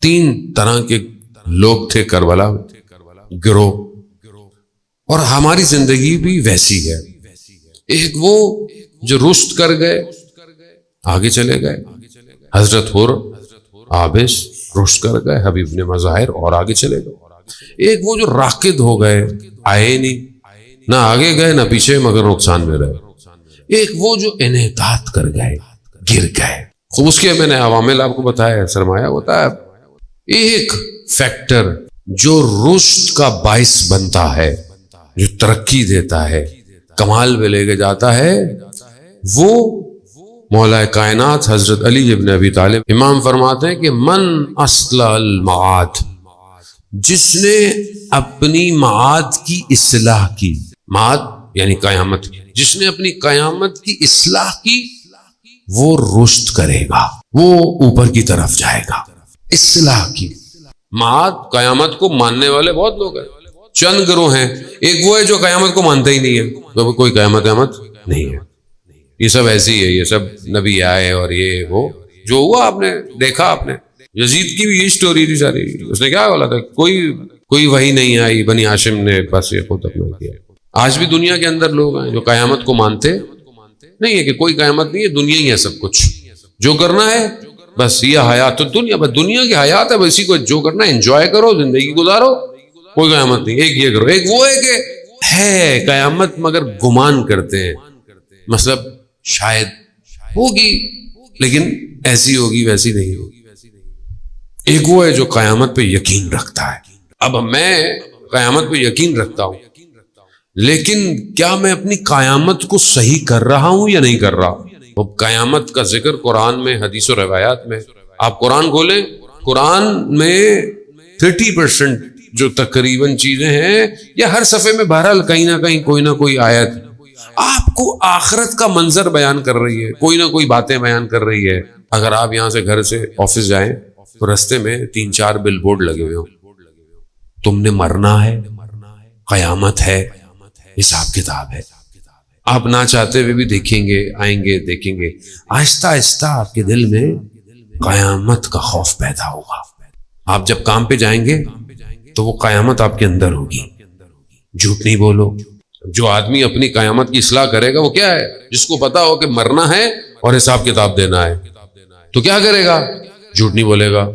3 طرح کے لوگ تھے کربلا گروہ، اور ہماری زندگی بھی ویسی ہے. ایک وہ جو رشد کر گئے آگے چلے گئے، حضرت حر عابس رشد کر گئے، حبیب بن مظاہر اور آگے چلے گئے. ایک وہ جو راکد ہو گئے، آئے نہیں، نہ آگے گئے نہ پیچھے، مگر نقصان میں رہے. ایک وہ جو انحطاط کر گئے، گر گئے. خوب اس کے میں نے عوامل آپ کو بتایا، سرمایہ ہوتا ہے. ایک فیکٹر جو رشد کا باعث بنتا ہے، جو ترقی دیتا ہے، کمال میں لے کے جاتا ہے، وہ مولا کائنات حضرت علی ابن ابی طالب امام فرماتے ہیں کہ من اصلح المعاد، جس نے اپنی معاد کی اصلاح کی، معاد یعنی قیامت، جس نے اپنی قیامت کی اصلاح کی، وہ رشد کرے گا، وہ اوپر کی طرف جائے گا. اصلاح کی معاد، قیامت کو ماننے والے بہت لوگ ہیں، چند گروہ ہیں. ایک وہ ہے جو قیامت کو مانتا ہی نہیں ہے، تو کوئی قیامت نہیں ہے، یہ سب ایسی ہے، یہ سب نبی آئے اور یہ وہ جو ہوا آپ نے دیکھا. آپ نے یزید کی بھی یہ سٹوری تھی ساری. اس نے کیا بولا تھا، کوئی وحی نہیں آئی، بنی ہاشم نے بس یہ خود اپنا کیا. آج بھی دنیا کے اندر لوگ ہیں جو قیامت کو مانتے نہیں ہے کہ کوئی قیامت نہیں ہے، دنیا ہی ہے سب کچھ، جو کرنا ہے بس یہ حیات تو دنیا، بس دنیا کی حیات ہے، بس اسی کو جو کرنا ہے انجوائے کرو، زندگی گزارو، کوئی قیامت نہیں. ایک یہ کرو. ایک وہ ہے کہ ہے قیامت مگر گمان کرتے ہیں، مطلب شاید ہوگی لیکن ایسی ہوگی ویسی نہیں ہوگی. ایک وہ ہے جو قیامت پہ یقین رکھتا ہے. اب میں قیامت پہ یقین رکھتا ہوں، لیکن کیا میں اپنی قیامت کو صحیح کر رہا ہوں یا نہیں کر رہا؟ اب قیامت کا ذکر قرآن میں، حدیث و روایات میں، آپ قرآن کھولیں، قرآن میں 30% جو تقریباً چیزیں ہیں، یا ہر صفحے میں بہرحال کہیں نہ کہیں کوئی نہ کوئی آیت آپ کو آخرت کا منظر بیان کر رہی ہے، کوئی نہ کوئی باتیں بیان کر رہی ہے. اگر آپ یہاں سے گھر سے آفس جائیں تو رستے میں 3-4 بل بورڈ لگے ہوئے ہوں، تم نے مرنا ہے، قیامت ہے، حساب کتاب ہے. آپ نہ چاہتے ہوئے بھی دیکھیں گے، آئیں گے، دیکھیں گے. آہستہ آہستہ آپ کے دل میں قیامت کا خوف پیدا ہوگا. آپ جب کام پہ جائیں گے تو وہ قیامت آپ کے اندر ہوگی. جھوٹ نہیں بولو. جو آدمی اپنی قیامت کی اصلاح کرے گا وہ کیا ہے؟ جس کو پتا ہو کہ مرنا ہے اور حساب کتاب دینا ہے، تو کیا کرے گا؟ جھوٹ نہیں بولے گا،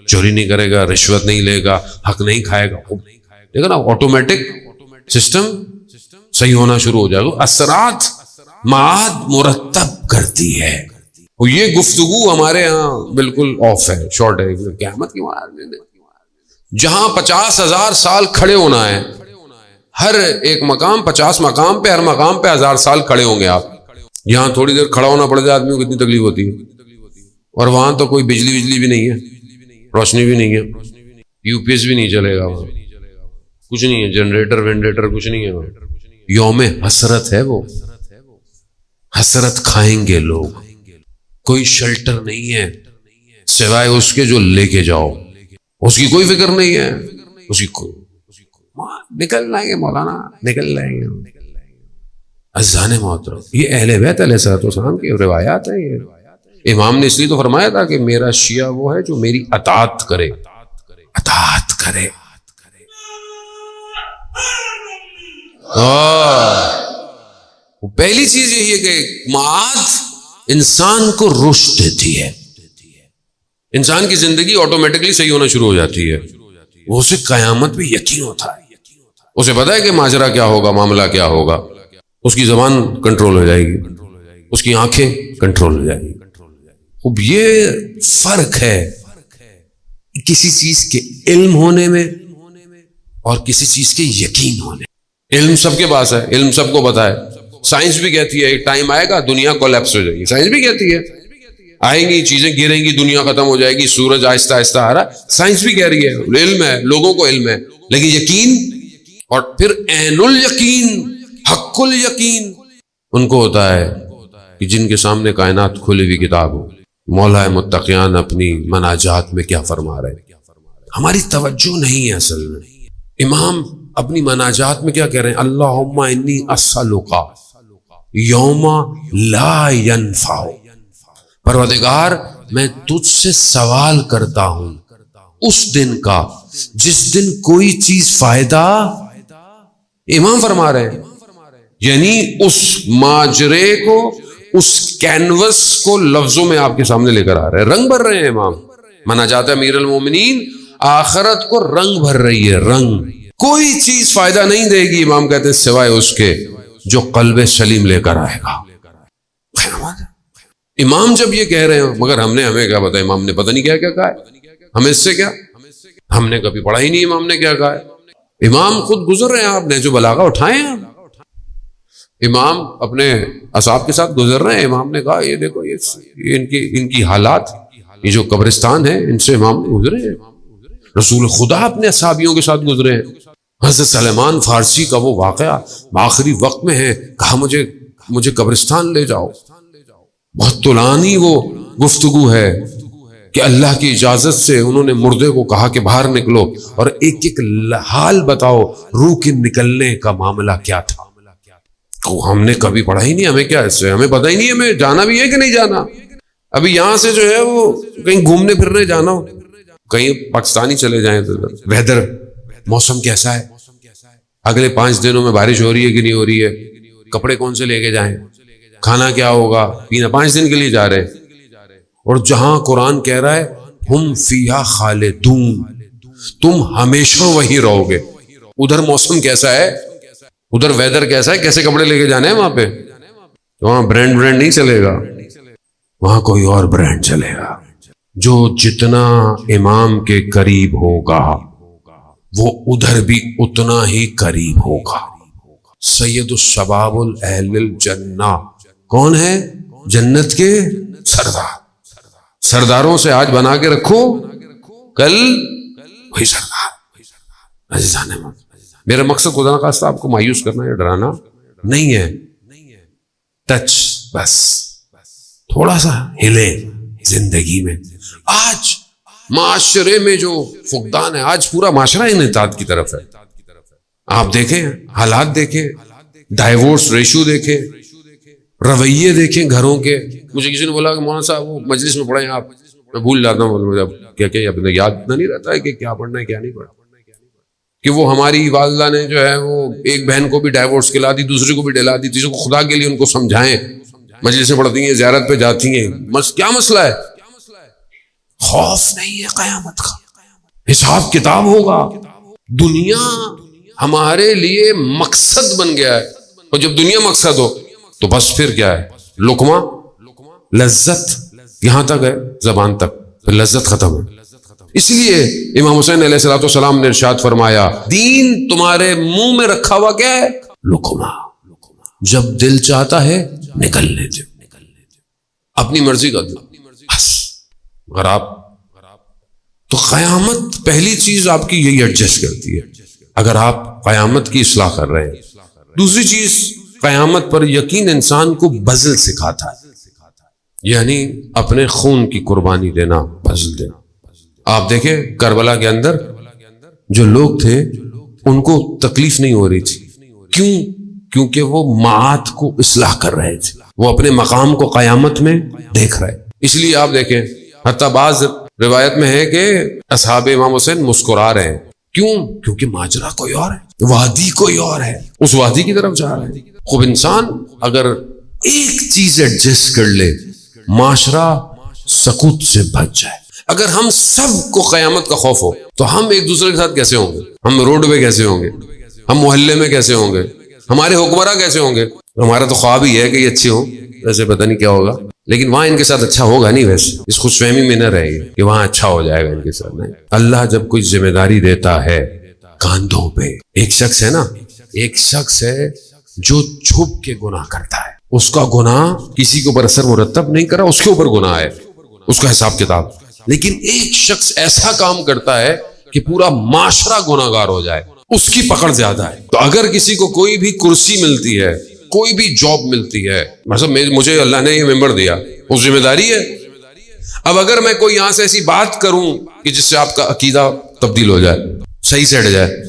چوری نہیں کرے گا، رشوت نہیں لے گا، حق نہیں کھائے گا. دیکھو نا، آٹومیٹک سسٹم صحیح ہونا شروع ہو جائے گا. اثرات معاد مرتب کرتی ہے. اور یہ گفتگو ہمارے ہاں بالکل آف ہے، شارٹ ہے. قیامت کی جہاں 50,000 سال کھڑے ہونا ہے، ہر ایک مقام 50 مقام پہ، ہر مقام پہ 1000 سال کھڑے ہوں گے آپ. یہاں تھوڑی دیر کھڑا ہونا پڑ جائے آدمی کو کتنی تکلیف ہوتی ہے. اور وہاں تو کوئی بجلی بھی نہیں ہے، روشنی بھی نہیں ہے، یو پی ایس بھی نہیں چلے گا، وہاں کچھ نہیں ہے، جنریٹر وینریٹر کچھ نہیں ہے. وہاں یوم حسرت ہے، وہ حسرت کھائیں گے لوگ. کوئی شیلٹر نہیں ہے سوائے اس کے جو لے کے جاؤ، اس کی کوئی فکر نہیں ہے. اسی کو نکل جائیں گے مولانا، نکل جائیں گے. عزیزان محترم، یہ اہل بیت علیہ الصلوۃ والسلام کی روایات ہیں. یہ امام نے اس لیے تو فرمایا تھا کہ میرا شیعہ وہ ہے جو میری اطاعت کرے، اطاعت کرے. پہلی چیز یہی ہے کہ معاد انسان کو رشد دیتی ہے. انسان کی زندگی آٹومیٹکلی صحیح ہونا شروع ہو جاتی ہے. وہ اسے قیامت پہ یقین ہوتا ہے، اسے پتا ہے کہ ماجرا کیا ہوگا، معاملہ کیا ہوگا. اس کی زبان کنٹرول ہو جائے گی، اس کی آنکھیں کنٹرول ہو جائیں گی. اب یہ فرق ہے کسی چیز کے علم ہونے میں اور کسی چیز کے یقین ہونے. علم سب کے پاس ہے، علم سب کو پتا ہے. سائنس بھی کہتی ہے ایک ٹائم آئے گا دنیا کولیپس ہو جائے گی. سائنس بھی کہتی ہے آئیں گی چیزیں گریں گی، دنیا ختم ہو جائے گی، سورج آہستہ آہستہ آ رہا. سائنس بھی کہہ رہی ہے، علم ہے، لوگوں کو علم ہے. لیکن یقین اور پھر عین الیقین، حق الیقین ان کو ہوتا ہے کہ جن کے سامنے کائنات کھلی ہوئی کتاب ہو. مولا متقیان اپنی مناجات میں کیا فرما رہے ہیں، ہماری توجہ نہیں ہے اصل میں. امام اپنی مناجات میں کیا کہہ رہے ہیں؟ اللہم انی اسألک یوم لا ینفع، پروردگار میں تجھ سے سوال کرتا ہوں اس دن کا جس دن کوئی چیز فائدہ، امام فرما رہے ہیں، یعنی اس ماجرے کو، اس کینوس کو لفظوں میں آپ کے سامنے لے کر آ رہے ہیں، رنگ بھر رہے ہیں امام۔ مناجات امیر المومنین آخرت کو رنگ بھر رہی ہے، رنگ۔ کوئی چیز فائدہ نہیں دے گی، امام کہتے ہیں، سوائے اس کے جو قلب سلیم لے کر آئے گا۔ امام جب یہ کہہ رہے ہیں، مگر ہمیں کیا پتا امام نے پتہ نہیں کیا کہا ہے، ہمیں اس سے کیا، ہم نے کبھی پڑھا ہی نہیں امام نے کیا کہا ہے۔ امام خود گزر رہے ہیں، آپ نے جو بلاغہ اٹھائے ہیں، امام اپنے اصحاب کے ساتھ گزر رہے ہیں، امام نے کہا یہ دیکھو یہ ان کی حالات، یہ جو قبرستان ہے ان سے امام گزرے ہیں، رسول خدا اپنے اصحابیوں کے ساتھ گزرے ہیں۔ حضرت سلیمان فارسی کا وہ واقعہ آخری وقت میں ہے، کہا مجھے قبرستان لے جاؤ، بہت طولانی وہ گفتگو ہے کہ اللہ کی اجازت سے انہوں نے مردے کو کہا کہ باہر نکلو اور ایک ایک حال بتاؤ، روح کے نکلنے کا معاملہ کیا تھا۔ ہم نے کبھی پڑھا ہی نہیں، ہمیں کیا اس سے، ہمیں پتہ ہی نہیں ہمیں جانا بھی ہے کہ نہیں جانا۔ ابھی یہاں سے جو ہے وہ کہیں گھومنے پھرنے جانا ہو، کہیں پاکستانی چلے جائیں تو ویدر، موسم کیسا ہے، اگلے 5 دنوں میں بارش ہو رہی ہے کہ نہیں ہو رہی ہے، کپڑے کون سے لے کے جائیں، کھانا کیا ہوگا، پینا، 5 دن کے لیے جا رہے ہیں۔ اور جہاں قرآن کہہ رہا ہے ہم فیہا خالدون، تم ہمیشہ وہیں رہو گے، ادھر موسم کیسا ہے، ادھر ویدر کیسا ہے، کیسے کپڑے لے کے جانے ہیں وہاں پہ، وہاں برانڈ نہیں چلے گا، وہاں کوئی اور برانڈ چلے گا۔ جو جتنا امام کے قریب ہوگا وہ ادھر بھی اتنا ہی قریب ہوگا۔ سید الشباب اہل الجنہ کون ہے؟ جنت کے سردار، سرداروں سے آج بنا کے رکھو، کل وہی سردار۔ عزیزان، میرا مقصد خدا نخواستہ آپ کو مایوس کرنا یا ڈرانا نہیں ہے، ٹچ بس، تھوڑا سا ہلے زندگی میں۔ آج معاشرے میں جو فقدان ہے، آج پورا معاشرہ انحطاط کی طرف ہے۔ آپ دیکھیں حالات، دیکھیں ڈائیورس ریشو، دیکھیں رویے، دیکھیں گھروں کے۔ مجھے کسی نے بولا کہ مولانا صاحب وہ مجلس میں پڑھیں آپ، میں بھول جاتا ہوں، مجھے کیا اپنے یاد اتنا نہیں رہتا ہے کہ کیا پڑھنا ہے کیا نہیں پڑھنا، کہ وہ ہماری والدہ نے جو ہے وہ ایک بہن کو بھی ڈائیورس کھلا دی، دوسرے کو بھی ڈلا دی، تیسرے کو، خدا کے لیے ان کو سمجھائیں، مجلسیں پڑھتی ہیں، زیارت پہ جاتی ہیں، کیا مسئلہ ہے؟ خوف نہیں ہے قیامت کا، حساب کتاب ہوگا۔ دنیا ہمارے لیے مقصد بن گیا ہے، اور جب دنیا مقصد ہو تو بس پھر کیا ہے، لقمہ، لذت یہاں تک ہے، زبان تک، پھر لذت ختم ہے۔ اس لیے امام حسین علیہ الصلوۃ والسلام نے ارشاد فرمایا، دین تمہارے منہ میں رکھا ہوا کیا ہے؟ لقمہ، جب دل چاہتا ہے نکلنے دو، اپنی مرضی کا دو بس۔ اگر آپ تو قیامت پہلی چیز آپ کی یہی ایڈجسٹ کرتی ہے، اگر آپ قیامت کی اصلاح کر رہے ہیں۔ دوسری چیز، قیامت پر یقین انسان کو بذل سکھاتا ہے، یعنی اپنے خون کی قربانی دینا، بذل دینا۔ آپ دیکھیں کربلا کے اندر جو لوگ تھے ان کو تکلیف نہیں ہو رہی تھی، کیوں؟ کیونکہ وہ معاد کو اصلاح کر رہے تھے، وہ اپنے مقام کو قیامت میں دیکھ رہے۔ اس لیے آپ دیکھیں حتیٰ بعض روایت میں ہے کہ اصحاب امام حسین مسکرا رہے ہیں، کیوں؟ کیونکہ ماجرا کوئی اور ہے، وادی کوئی اور ہے، اس وادی کی طرف جا رہے ہیں۔ خوب انسان اگر ایک چیز ایڈجسٹ کر لے، معاشرہ سقوط سے بچ جائے۔ اگر ہم سب کو قیامت کا خوف ہو تو ہم ایک دوسرے کے ساتھ کیسے ہوں گے؟ ہم روڈ پہ کیسے ہوں گے؟ ہم محلے میں کیسے ہوں گے؟ ہمارے حکمراں کیسے ہوں گے؟ ہمارا تو خواب ہی ہے کہ یہ اچھے ہوں، ویسے پتہ نہیں کیا ہوگا، لیکن وہاں ان کے ساتھ اچھا ہوگا نہیں، ویسے اس خوش فہمی میں نہ رہے گی کہ وہاں اچھا ہو جائے گا ان کے ساتھ۔ نہیں، اللہ جب کوئی ذمہ داری دیتا ہے کاندھوں پہ، ایک شخص ہے نا، ایک شخص ہے جو چھپ کے گناہ کرتا ہے، اس کا گناہ کسی کے اوپر اثر مرتب نہیں کرا، اس کے اوپر گناہ ہے، اس کا حساب کتاب۔ لیکن ایک شخص ایسا کام کرتا ہے کہ پورا معاشرہ گناہ گار ہو جائے، اس کی پکڑ زیادہ ہے۔ تو اگر کسی کو کوئی بھی کرسی ملتی ہے، کوئی بھی جاب ملتی ہے، مطلب مجھے اللہ نے یہ ممبر دیا، وہ ذمہ داری ہے۔ اب اگر میں کوئی یہاں سے ایسی بات کروں کہ جس سے آپ کا عقیدہ تبدیل ہو جائے، صحیح سے ہٹ جائے،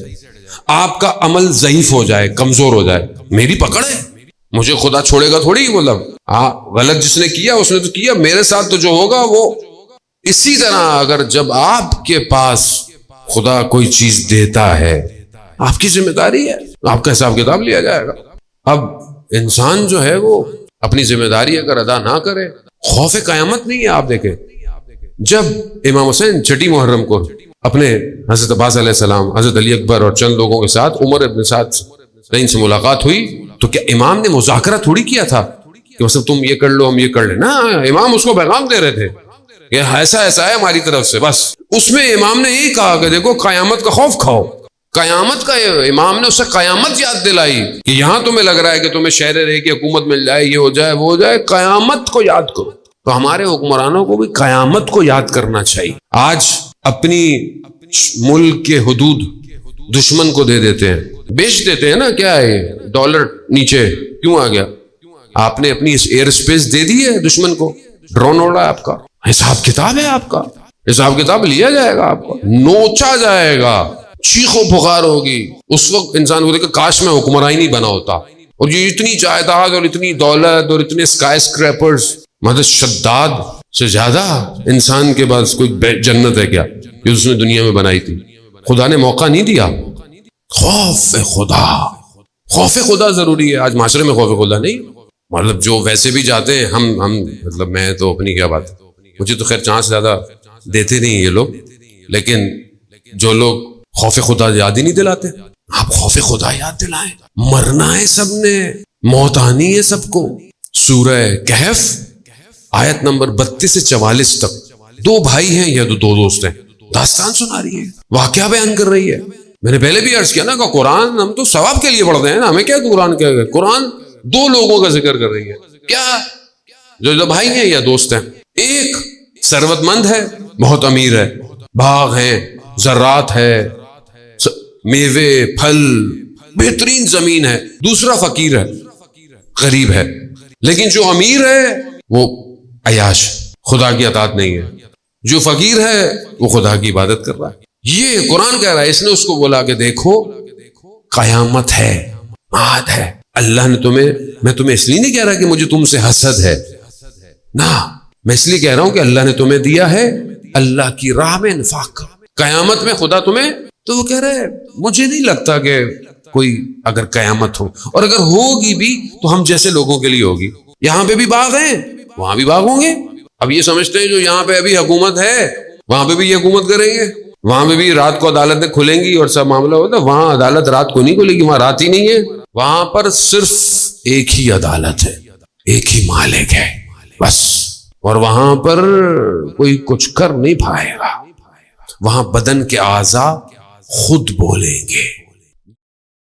آپ کا عمل ضعیف ہو جائے، کمزور ہو جائے، میری پکڑ ہے، مجھے خدا چھوڑے گا تھوڑی۔ مطلب غلط جس نے کیا اس نے تو کیا، میرے ساتھ تو جو ہوگا وہ اسی طرح اگر جب آپ کے پاس خدا کوئی چیز دیتا ہے، آپ کی ذمہ داری ہے، آپ کا حساب کتاب لیا جائے گا۔ اب انسان جو ہے وہ اپنی ذمہ داری اگر ادا نہ کرے، خوف قیامت نہیں ہے۔ آپ دیکھیں جب امام حسین چھٹی محرم کو اپنے حضرت عباس علیہ السلام، حضرت علی اکبر اور چند لوگوں کے ساتھ عمر ابن سعد سے ملاقات ہوئی، تو کیا امام نے مذاکرہ تھوڑی کیا تھا کہ مثلا تم یہ کر لو ہم یہ کر لیں؟ نا، امام اس کو پیغام دے رہے تھے کہ ایسا ایسا ہے ہماری طرف سے۔ بس اس میں امام نے یہی کہا کہ دیکھو قیامت کا خوف کھاؤ، قیامت کا، امام نے اسے قیامت یاد دلائی کہ یہاں تمہیں لگ رہا ہے کہ تمہیں شہر رہے کی حکومت مل جائے، یہ ہو جائے وہ ہو جائے، قیامت کو یاد کرو۔ تو ہمارے حکمرانوں کو بھی قیامت کو یاد کرنا چاہیے۔ آج اپنی ملک کے حدود دشمن کو دے دیتے ہیں، بیچ دیتے ہیں نا، کیا ہے ڈالر نیچے کیوں آ گیا؟ آپ نے اپنی ایئر سپیس دے دی ہے دشمن کو، ڈرون اڑ رہا ہے آپ کا، حساب کتاب ہے آپ کا، حساب کتاب لیا جائے گا، آپ کو نوچا جائے گا، چیخ و پکار ہوگی۔ اس وقت انسان کو دیکھا کاش میں حکمران ہی نہیں بنا ہوتا، اور یہ اتنی جائیداد اور اتنی دولت اور اتنے اسکائی اسکریپرز، مطلب شداد سے زیادہ انسان کے پاس کوئی جنت ہے کیا کہ اس نے دنیا میں بنائی تھی؟ خدا نے موقع نہیں دیا۔ خوف خدا، خوف خدا ضروری ہے۔ آج معاشرے میں خوف خدا نہیں، مطلب جو ویسے بھی جاتے ہیں، ہم مطلب میں تو اپنی کیا بات، مجھے تو خیر چانس زیادہ دیتے نہیں یہ لوگ، لیکن جو لوگ خوف خدا یاد ہی نہیں دلاتے، آپ خوف خدا یاد دلائیں۔ مرنا ہے سب نے، موت آنی ہے سب کو۔ سورہ کہف آیت نمبر 32 سے 44 تک، دو بھائی ہیں یا دو دوست ہیں، داستان سنا رہی ہے، واقعہ بیان کر رہی ہے۔ میں نے پہلے بھی عرض کیا نا کہ قرآن ہم تو ثواب کے لیے پڑھتے ہیں نا، ہمیں کیا قرآن کیا گیا؟ قرآن دو لوگوں کا ذکر کر رہی ہے، کیا جو بھائی ہیں یا دوست ہیں۔ ایک ثروت مند ہے، بہت امیر ہے، باغ ہیں، زراعت ہے، میوے پھل، بہترین زمین ہے۔ دوسرا فقیر ہے، غریب ہے، لیکن جو امیر ہے وہ عیاش، خدا کی اطاعت نہیں ہے۔ جو فقیر ہے وہ خدا کی عبادت کر رہا ہے۔ یہ قرآن کہہ رہا ہے، اس نے اس کو بولا کہ دیکھو قیامت ہے، معاد ہے۔ اللہ نے میں تمہیں اس لیے نہیں کہہ رہا کہ مجھے تم سے حسد ہے، نہ، میں اس لیے کہہ رہا ہوں کہ اللہ نے تمہیں دیا ہے اللہ کی راہ میں انفاق کرو۔ قیامت میں خدا تمہیں، تو وہ کہہ رہے مجھے نہیں لگتا کہ کوئی اگر قیامت ہو، اور اگر ہوگی بھی تو ہم جیسے لوگوں کے لیے ہوگی۔ یہاں پہ بھی باغ ہیں، وہاں بھی باغ ہوں گے۔ اب یہ سمجھتے ہیں جو یہاں پہ ابھی حکومت ہے وہاں پہ بھی یہ حکومت کریں گے، وہاں پہ بھی رات کو عدالتیں کھلیں گی اور سب معاملہ ہوتا ہے۔ وہاں عدالت رات کو نہیں کھلے گی، وہاں رات ہی نہیں ہے، وہاں پر صرف ایک ہی عدالت ہے، ایک ہی مالک ہے بس، اور وہاں پر کوئی کچھ کر نہیں پائے گا۔ وہاں بدن کے اعضاء خود بولیں گے۔